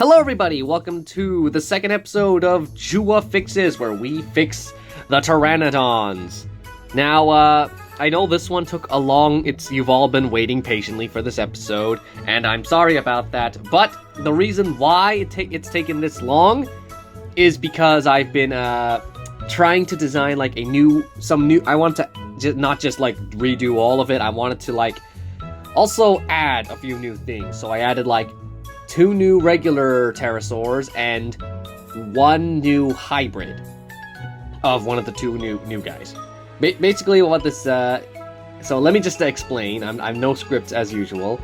Hello everybody, welcome to the second episode of JWA Fixes, where we fix the Pteranodons. Now, I know this one took a long, you've all been waiting patiently for this episode, and I'm sorry about that, but the reason why it's taken this long is because I've been, trying to design, like, I want to not just, like, redo all of it, I wanted to, like, also add a few new things. So I added, like, 2 new regular Pterosaurs and 1 new hybrid of one of the 2 new guys. Basically what this, so let me just explain. I'm no scripts as usual.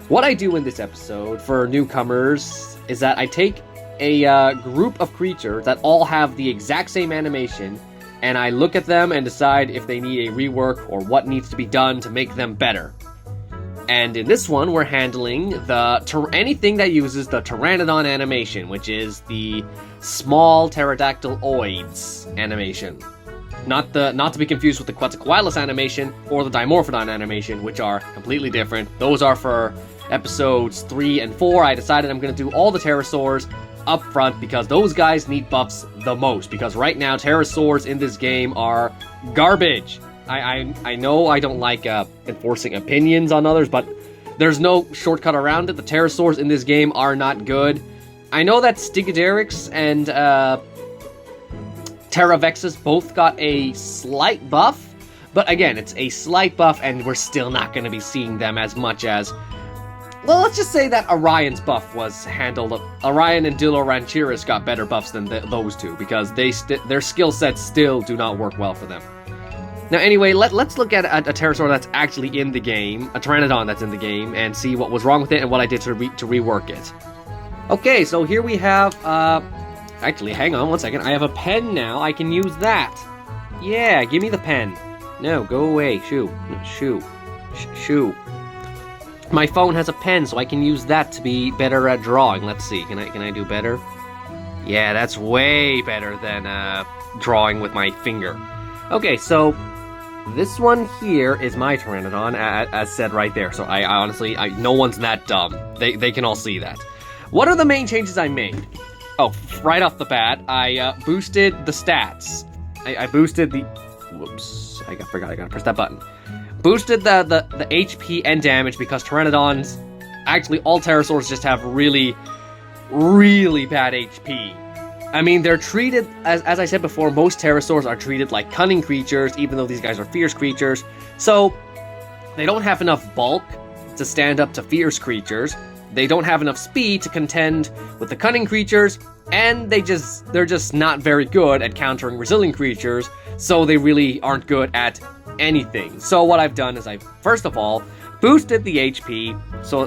What I do in this episode for newcomers is that I take a group of creatures that all have the exact same animation, and I look at them and decide if they need a rework or what needs to be done to make them better. And in this one, we're handling anything that uses the Pteranodon animation, which is the small pterodactyloids animation. Not to be confused with the Quetzalcoatlus animation or the Dimorphodon animation, which are completely different. Those are for episodes 3 and 4. I decided I'm going to do all the Pterosaurs up front because those guys need buffs the most. Because right now, Pterosaurs in this game are garbage. I know I don't like enforcing opinions on others, but there's no shortcut around it. The Pterosaurs in this game are not good. I know that Stygoderix and Terravexus both got a slight buff, but again, it's a slight buff, and we're still not going to be seeing them as much as... Well, let's just say that Orion's buff was handled... Orion and Diloranchiris got better buffs than those two, because their skill sets still do not work well for them. Now, anyway, let's look at a Pterosaur that's actually in the game, a Pteranodon that's in the game, and see what was wrong with it and what I did to rework it. Okay, so here we have, actually, hang on one second. I have a pen now. I can use that. Yeah, give me the pen. No, go away. Shoo. My phone has a pen, so I can use that to be better at drawing. Let's see. Can I do better? Yeah, that's way better than drawing with my finger. Okay, so this one here is my Pteranodon, as said right there. So I honestly, no one's that dumb. They can all see that. What are the main changes I made? Oh, right off the bat, I boosted the stats. I boosted the... Whoops, I forgot I gotta press that button. Boosted the HP and damage because Pteranodons... Actually, all Pterosaurs just have really, really bad HP. I mean, they're treated, as I said before, most Pterosaurs are treated like cunning creatures, even though these guys are fierce creatures. So, they don't have enough bulk to stand up to fierce creatures. They don't have enough speed to contend with the cunning creatures, and they're just not very good at countering resilient creatures, so they really aren't good at anything. So what I've done is first of all, boosted the HP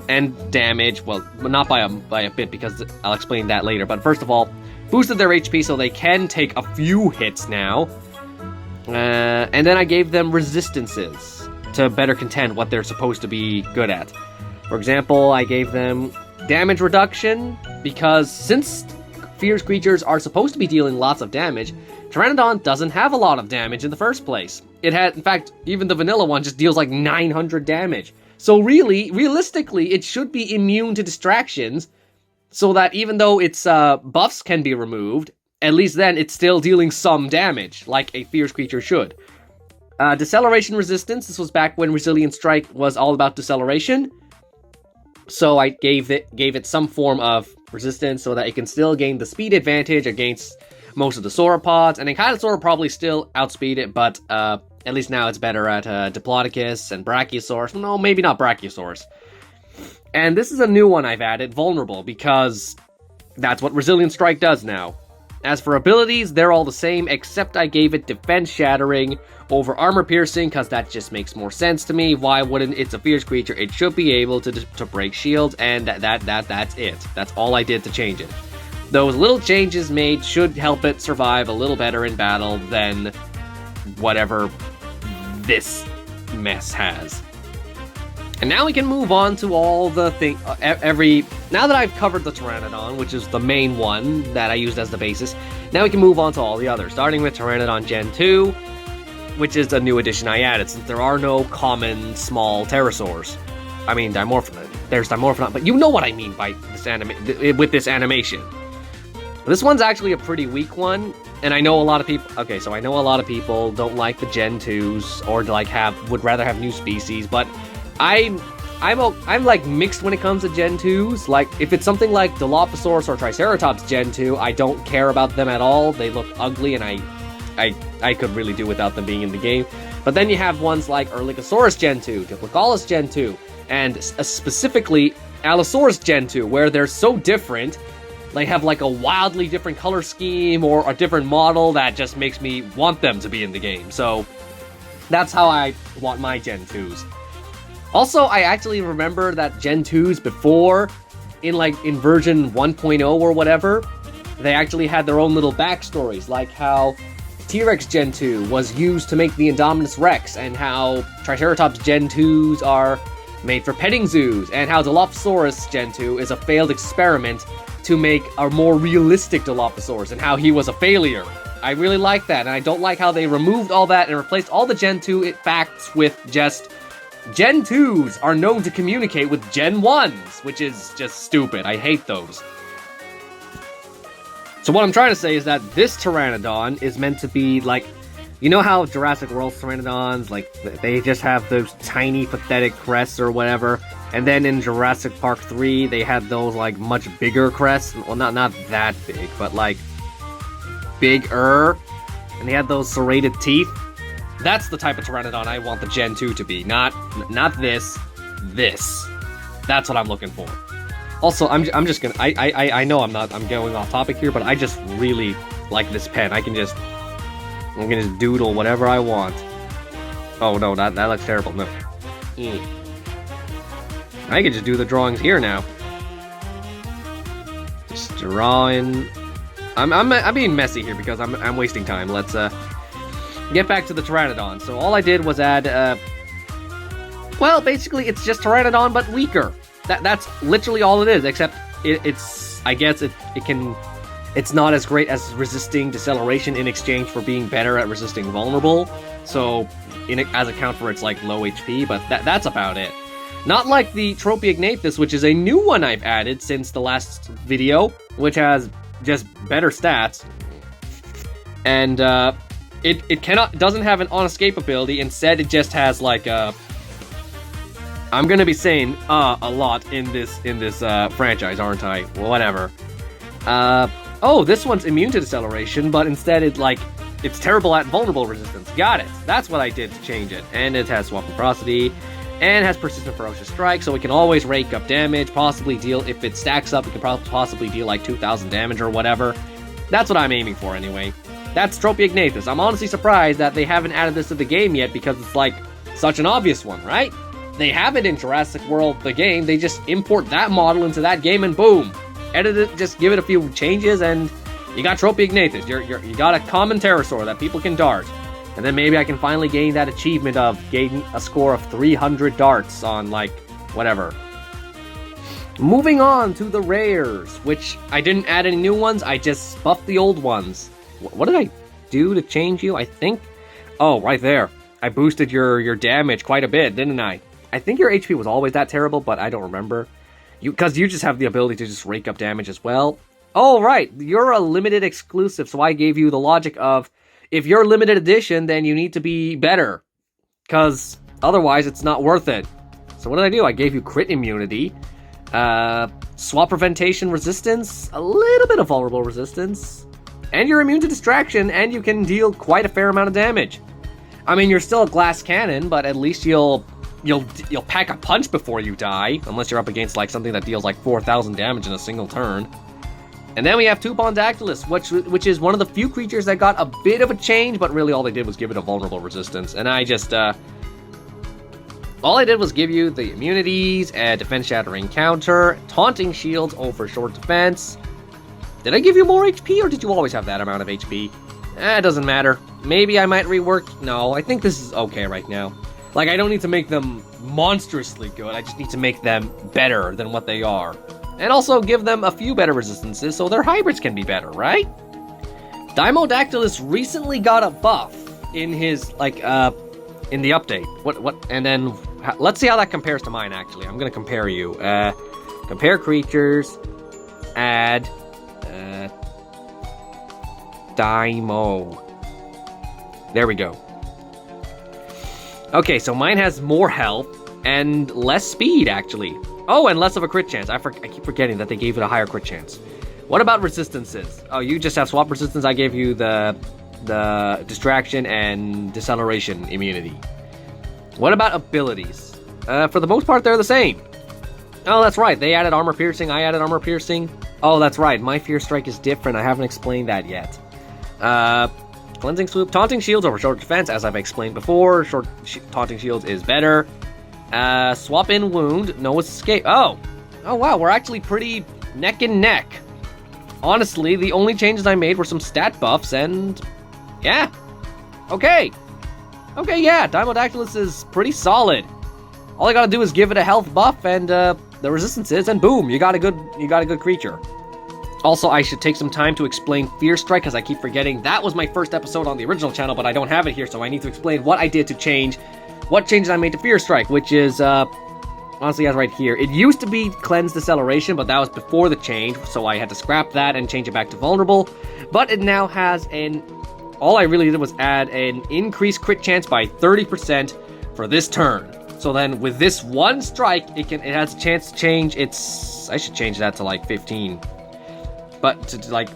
and damage, well, not by a bit, because I'll explain that later, but first of all, boosted their HP so they can take a few hits now. And then I gave them resistances to better contend what they're supposed to be good at. For example, I gave them damage reduction, because since fierce creatures are supposed to be dealing lots of damage, Pteranodon doesn't have a lot of damage in the first place. In fact, even the vanilla one just deals like 900 damage. So realistically, it should be immune to distractions, so that even though its buffs can be removed, at least then it's still dealing some damage, like a fierce creature should. Deceleration resistance, this was back when Resilient Strike was all about deceleration. So I gave it some form of resistance so that it can still gain the speed advantage against most of the sauropods, and Ankylosaur probably still outspeed it, but at least now it's better at Diplodocus and Brachiosaurus. No, maybe not Brachiosaurus. And this is a new one I've added, Vulnerable, because that's what Resilient Strike does now. As for abilities, they're all the same, except I gave it Defense Shattering over Armor Piercing, because that just makes more sense to me. Why wouldn't it's a fierce creature? It should be able to break shields, and that's it. That's all I did to change it. Those little changes made should help it survive a little better in battle than whatever this mess has. And now we can move on to all the now that I've covered the Pteranodon, which is the main one that I used as the basis, now we can move on to all the others, starting with Pteranodon Gen 2, which is a new addition I added, since there are no common small Pterosaurs. I mean, Dimorphodon. there's Dimorphodon, but you know what I mean by this with this animation. This one's actually a pretty weak one, and I know a lot of people. Okay, so I know a lot of people don't like the Gen 2s or like would rather have new species, but I'm like mixed when it comes to Gen 2s. Like if it's something like Dilophosaurus or Triceratops Gen 2, I don't care about them at all. They look ugly, and I could really do without them being in the game. But then you have ones like Erlikosaurus Gen 2, Diplodocus Gen 2, and specifically Allosaurus Gen 2, where they're so different. They have like a wildly different color scheme or a different model that just makes me want them to be in the game. So that's how I want my Gen 2s. Also, I actually remember that Gen 2s before, in version 1.0 or whatever, they actually had their own little backstories, like how T-Rex Gen 2 was used to make the Indominus Rex, and how Triceratops Gen 2s are made for petting zoos, and how Dilophosaurus Gen 2 is a failed experiment to make a more realistic Dilophosaurus, and how he was a failure. I really like that, and I don't like how they removed all that and replaced all the Gen 2 facts with just Gen 2s are known to communicate with Gen 1s, which is just stupid. I hate those. So what I'm trying to say is that this Pteranodon is meant to be like, you know how Jurassic World Pteranodons, like, they just have those tiny, pathetic crests or whatever, and then in Jurassic Park 3, they had those, like, much bigger crests, well, not that big, but, like, bigger, and they had those serrated teeth. That's the type of Pteranodon I want the Gen 2 to be, not this. That's what I'm looking for. Also, I'm just gonna, I know I'm going off topic here, but I just really like this pen. I'm gonna just doodle whatever I want. Oh no, that looks terrible. No. I can just do the drawings here now. Just drawing. I'm being messy here because I'm wasting time. Let's get back to the Pteranodon. So all I did was add well, basically it's just Pteranodon but weaker. That's literally all it is, except it's I guess it's not as great as resisting deceleration in exchange for being better at resisting vulnerable. So as account for its like low HP, but that's about it. Not like the Tropiognathus, which is a new one I've added since the last video, which has just better stats. And it doesn't have an on-escape ability. Instead, it just has like a. I'm gonna be saying a lot in this franchise, aren't I? Whatever. Oh, this one's immune to deceleration, but instead it's terrible at vulnerable resistance. Got it. That's what I did to change it. And it has swap and ferocity, and has persistent ferocious strike, so it can always rake up damage, possibly deal, if it stacks up, it can possibly deal like 2,000 damage or whatever. That's what I'm aiming for anyway. That's Tropiognathus. I'm honestly surprised that they haven't added this to the game yet, because it's like such an obvious one, right? They have it in Jurassic World, the game, they just import that model into that game and boom! Edit it, just give it a few changes, and you got Tropiognathus. You got a common pterosaur that people can dart. And then maybe I can finally gain that achievement of gaining a score of 300 darts on, like, whatever. Moving on to the rares, which I didn't add any new ones, I just buffed the old ones. What did I do to change you? I think... Oh, right there. I boosted your damage quite a bit, didn't I? I think your HP was always that terrible, but I don't remember. Because you just have the ability to just rake up damage as well. Oh, right. You're a limited exclusive, so I gave you the logic of, if you're limited edition, then you need to be better. Because otherwise, it's not worth it. So what did I do? I gave you crit immunity, swap preventation resistance, a little bit of vulnerable resistance, and you're immune to distraction, and you can deal quite a fair amount of damage. I mean, you're still a glass cannon, but at least you'll pack a punch before you die, unless you're up against like something that deals like 4,000 damage in a single turn. And then we have Tupondactylus, which is one of the few creatures that got a bit of a change, but really all they did was give it a vulnerable resistance. And I just, all I did was give you the immunities, a defense-shattering counter, taunting shields over short defense. Did I give you more HP, or did you always have that amount of HP? It doesn't matter. Maybe I might rework. No, I think this is okay right now. Like, I don't need to make them monstrously good, I just need to make them better than what they are. And also give them a few better resistances so their hybrids can be better, right? Dimodactylus recently got a buff in his, like, in the update. What, and then let's see how that compares to mine, actually. I'm gonna compare you. Compare creatures, add, Dymo. There we go. Okay, so mine has more health and less speed, actually. Oh, and less of a crit chance. I keep forgetting that they gave it a higher crit chance. What about resistances? Oh, you just have swap resistance. I gave you the distraction and deceleration immunity. What about abilities? For the most part, they're the same. Oh, that's right. They added armor piercing. I added armor piercing. Oh, that's right. My fear strike is different. I haven't explained that yet. Cleansing swoop, taunting shields over short defense, as I've explained before. Taunting shields is better. Swap in wound, no escape. Oh wow, we're actually pretty neck and neck. Honestly, the only changes I made were some stat buffs, and yeah, okay, yeah, Dimodactylus is pretty solid. All I gotta do is give it a health buff and the resistances, and boom, you got a good creature. Also, I should take some time to explain Fear Strike, because I keep forgetting that was my first episode on the original channel, but I don't have it here, so I need to explain what I did to change, what changes I made to Fear Strike, which is, honestly, as right here. It used to be Cleanse Deceleration, but that was before the change, so I had to scrap that and change it back to Vulnerable, but it now has all I really did was add an increased crit chance by 30% for this turn. So then, with this one strike, it has a chance to change its, I should change that to like 15. But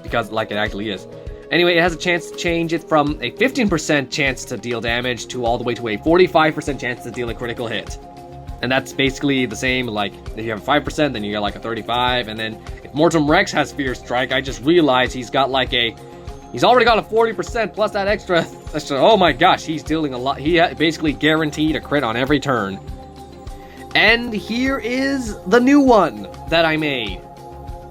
because it actually is. Anyway, it has a chance to change it from a 15% chance to deal damage to all the way to a 45% chance to deal a critical hit. And that's basically the same, like, if you have a 5%, then you get like a 35, and then if Mortem Rex has Fear Strike, I just realized he's got like he's already got a 40% plus that extra, oh my gosh, he's dealing a lot. He basically guaranteed a crit on every turn. And here is the new one that I made.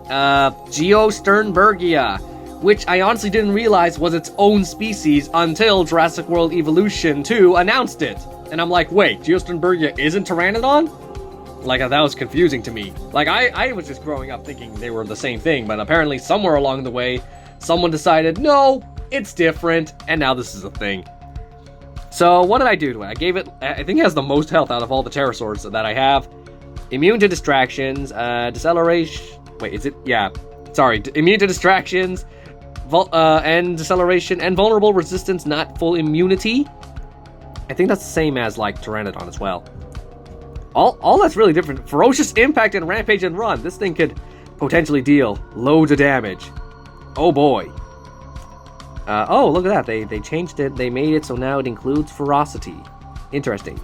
Geosternbergia, which I honestly didn't realize was its own species until Jurassic World Evolution 2 announced it. And I'm like, wait, Geosternbergia isn't Pteranodon? Like, that was confusing to me. Like, I was just growing up thinking they were the same thing, but apparently somewhere along the way, someone decided, no, it's different, and now this is a thing. So, what did I do to it? I gave it, I think it has the most health out of all the Pterosaurs that I have. Immune to distractions, deceleration. Wait, is it? Yeah. Sorry. Immune to distractions, and deceleration, and vulnerable resistance, not full immunity. I think that's the same as, like, Pteranodon as well. All that's really different. Ferocious impact and rampage and run. This thing could potentially deal loads of damage. Oh boy. Oh, look at that. They changed it. They made it so now it includes ferocity. Interesting.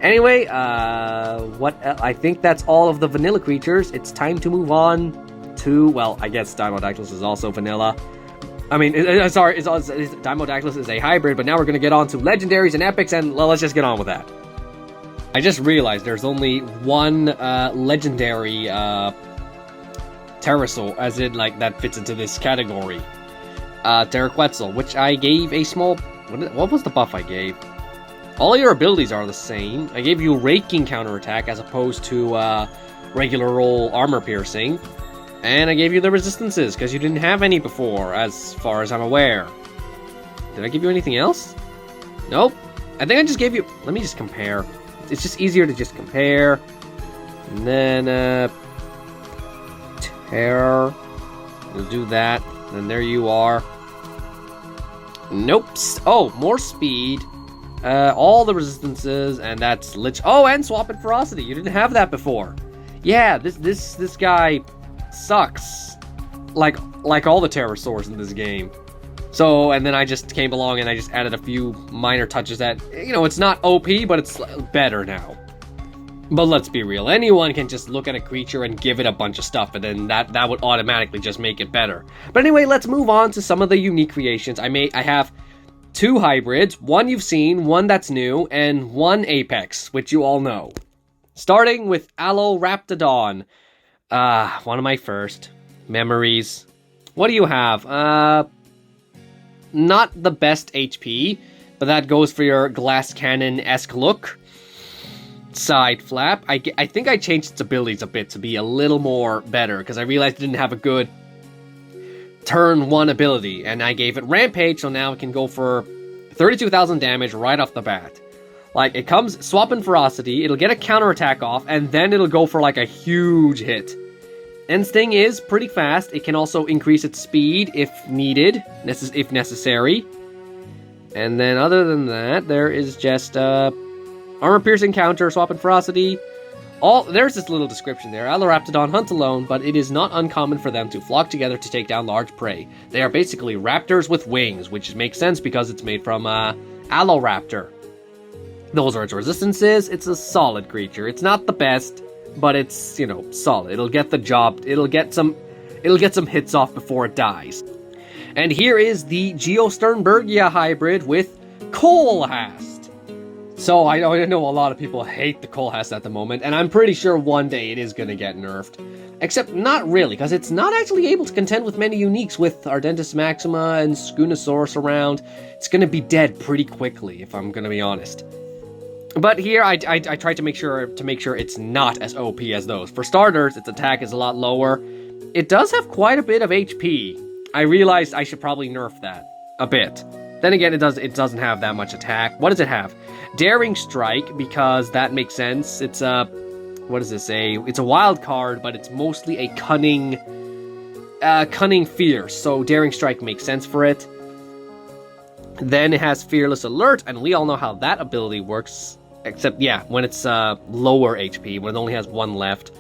Anyway, I think that's all of the vanilla creatures. It's time to move on to, well, I guess Dimodactylus is also vanilla. I mean, Dimodactylus is a hybrid, but now we're going to get on to legendaries and epics, and well, let's just get on with that. I just realized there's only one legendary pterosaur, as in, like, that fits into this category. Pteroquetzal, which I gave a small... What was the buff I gave? All your abilities are the same. I gave you raking counterattack as opposed to regular roll armor piercing. And I gave you the resistances, because you didn't have any before, as far as I'm aware. Did I give you anything else? Nope. I think I just gave you... Let me just compare. It's just easier to just compare. And then, Terror. We'll do that. And there you are. Nope. Oh, more speed. All the resistances, and that's oh, and swap and ferocity. You didn't have that before. Yeah, this guy sucks. Like all the Pterosaurs in this game. So, and then I just came along and I just added a few minor touches that, you know, it's not OP, but it's better now. But let's be real, anyone can just look at a creature and give it a bunch of stuff, and then that would automatically just make it better. But anyway, let's move on to some of the unique creations. I have 2 hybrids, one you've seen, one that's new, and 1 apex, which you all know. Starting with Aloraptodon. One of my first memories. What do you have? Not the best HP, but that goes for your glass cannon-esque look. Side flap. I think I changed its abilities a bit to be a little more better, because I realized it didn't have a good turn 1 ability, and I gave it Rampage, so now it can go for 32,000 damage right off the bat. Like, it comes, swap in ferocity, it'll get a counterattack off, and then it'll go for, like, a huge hit. And Sting is pretty fast. It can also increase its speed if needed, if necessary. And then other than that, there is just, armor-piercing counter, swap in ferocity. There's this little description there. Aloraptodon hunt alone, but it is not uncommon for them to flock together to take down large prey. They are basically raptors with wings, which makes sense because it's made from, Aloraptor. Those are its resistances. It's a solid creature. It's not the best, but it's, you know, solid. It'll get the job. It'll get some hits off before it dies. And here is the Geosternbergia hybrid with Colhast. So I know a lot of people hate the Colhast at the moment, and I'm pretty sure one day it is going to get nerfed. Except not really, because it's not actually able to contend with many uniques with Ardentis Maxima and Scunosaurus around. It's going to be dead pretty quickly, if I'm going to be honest. But here, I tried to make sure it's not as OP as those. For starters, its attack is a lot lower. It does have quite a bit of HP. I realized I should probably nerf that a bit. Then again, it doesn't have that much attack. What does it have? Daring Strike, because that makes sense. It's a, what does this say? It's a wild card, but it's mostly a cunning fierce. So Daring Strike makes sense for it. Then it has Fearless Alert, and we all know how that ability works. Except, yeah, when it's lower HP, when it only has one left.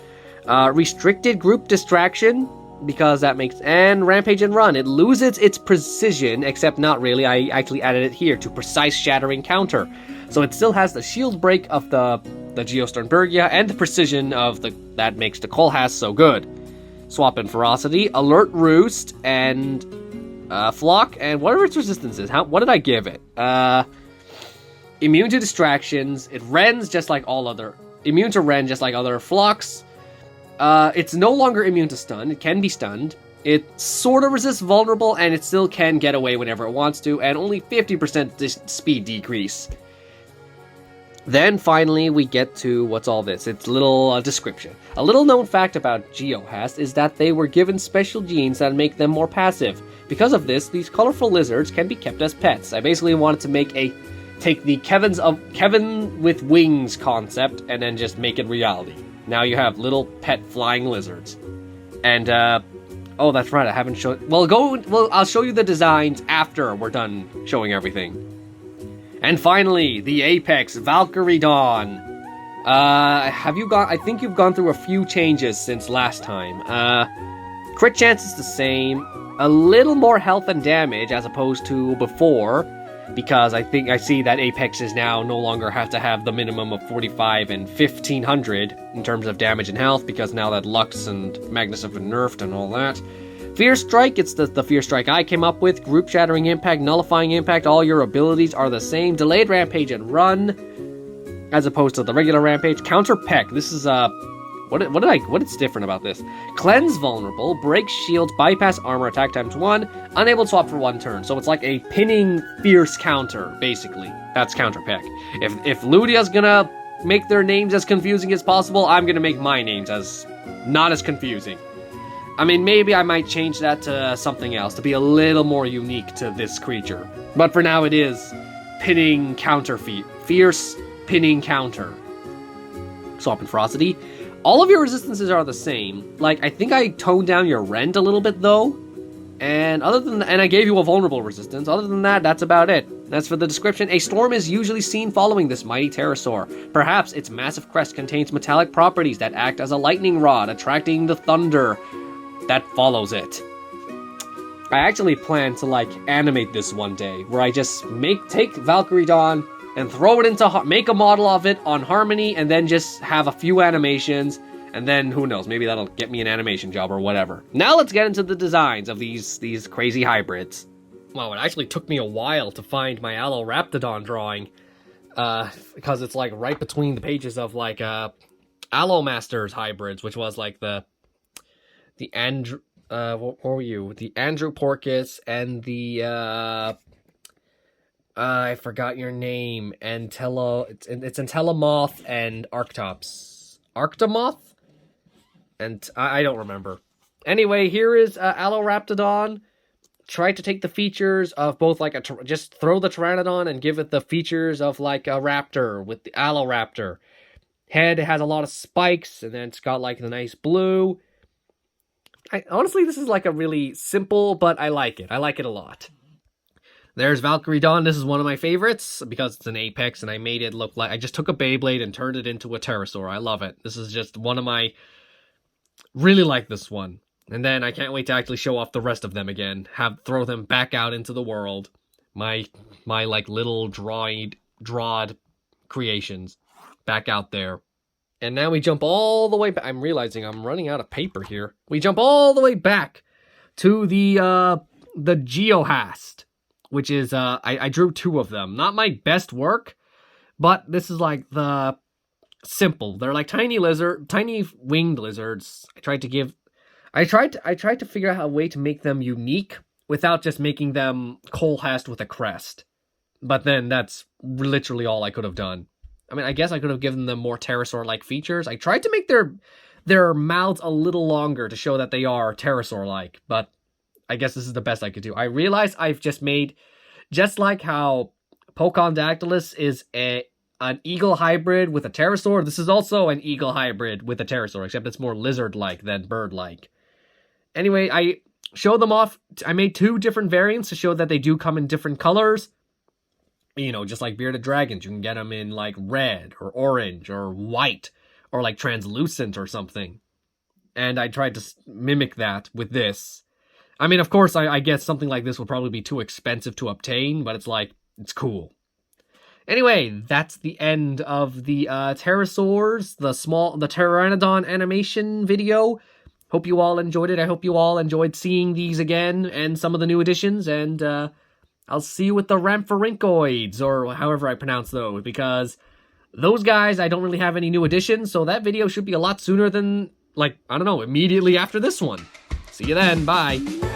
Restricted Group Distraction, because that makes... And Rampage and Run. It loses its precision, except not really. I actually added it here to Precise Shattering Counter. So it still has the shield break of the Geosternbergia and the precision of that makes the Colhast so good. Swap in Ferocity, Alert Roost, and Flock, and what are its resistances? What did I give it? Immune to distractions. It rends just like all other... Immune to rend just like other flocks. It's no longer immune to stun. It can be stunned. It sort of resists vulnerable, and it still can get away whenever it wants to, and only 50% speed decrease. Then finally we get to what's all this. It's a little description. A little known fact about Geohast is that they were given special genes that make them more passive. Because of this, these colorful lizards can be kept as pets. I basically wanted to take the Kevin with wings concept and then just make it reality. Now you have little pet flying lizards. And oh, that's right, I haven't shown... Well, I'll show you the designs after we're done showing everything. And finally, the Apex Valkyrie Dawn. I think you've gone through a few changes since last time. Crit chance is the same. A little more health and damage as opposed to before. Because I see that Apexes now no longer have to have the minimum of 45 and 1500 in terms of damage and health, because now that Lux and Magnus have been nerfed and all that. Fierce Strike, it's the Fierce Strike I came up with. Group Shattering Impact, Nullifying Impact, all your abilities are the same. Delayed Rampage and Run, as opposed to the regular Rampage. Counter Peck, this is what's different about this? Cleanse Vulnerable, Break Shields, Bypass Armor, Attack times 1, Unable to swap for 1 turn. So it's like a pinning fierce counter, basically. That's Counter Peck. If Ludia's gonna make their names as confusing as possible, I'm gonna make my names as not as confusing. I mean, maybe I might change that to something else, to be a little more unique to this creature. But for now it is pinning counter fierce pinning counter. Swap in Ferocity. All of your resistances are the same. Like, I think I toned down your rend a little bit, though. And I gave you a vulnerable resistance. Other than that, that's about it. As for the description, a storm is usually seen following this mighty pterosaur. Perhaps its massive crest contains metallic properties that act as a lightning rod, attracting the thunder that follows it. I actually plan to, like, animate this one day, where I just take Valkyrie Dawn and throw it into, make a model of it on Harmony, and then just have a few animations, and then, who knows, maybe that'll get me an animation job or whatever. Now let's get into the designs of these crazy hybrids. Wow, it actually took me a while to find my Aloraptodon drawing, because it's, like, right between the pages of, like, Allomasters hybrids, which was, like, the what were you? The Androporcus and the, I forgot your name. It's Entelomoth and Arctops. Arctomoth? And I don't remember. Anyway, here is Aloraptodon. tried to take the features of both like just throw the Pteranodon and give it the features of like a raptor with the Aloraptor. Head has a lot of spikes, and then it's got like the nice blue. Honestly, this is like a really simple, but I like it. I like it a lot. There's Valkyrie Dawn. This is one of my favorites because it's an Apex, and I made it look like I just took a Beyblade and turned it into a Pterosaur. I love it. This is just one of my... Really like this one. And then I can't wait to actually show off the rest of them again. Throw them back out into the world. My like little drawed creations back out there. And now we jump all the way back. I'm realizing I'm running out of paper here. We jump all the way back to the Geohast, which is I drew 2 of them. Not my best work, but this is like the simple. They're like tiny winged lizards. I tried to figure out a way to make them unique without just making them Coalhast with a crest. But then that's literally all I could have done. I mean, I guess I could have given them more Pterosaur-like features. I tried to make their mouths a little longer to show that they are Pterosaur-like, but I guess this is the best I could do. I realized I've just made, just like how Pocondactylus is an eagle hybrid with a Pterosaur, this is also an eagle hybrid with a Pterosaur, except it's more lizard-like than bird-like. Anyway, I showed them off. I made 2 different variants to show that they do come in different colors. You know, just like bearded dragons, you can get them in like red or orange or white or like translucent or something. And I tried to mimic that with this. I mean, of course, I guess something like this would probably be too expensive to obtain, but it's like, it's cool. Anyway, that's the end of the Pterosaurs, the Pteranodon animation video. Hope you all enjoyed it. I hope you all enjoyed seeing these again and some of the new additions, and I'll see you with the Rampharincoids, or however I pronounce those, because those guys, I don't really have any new additions, so that video should be a lot sooner than, like, I don't know, immediately after this one. See you then, bye.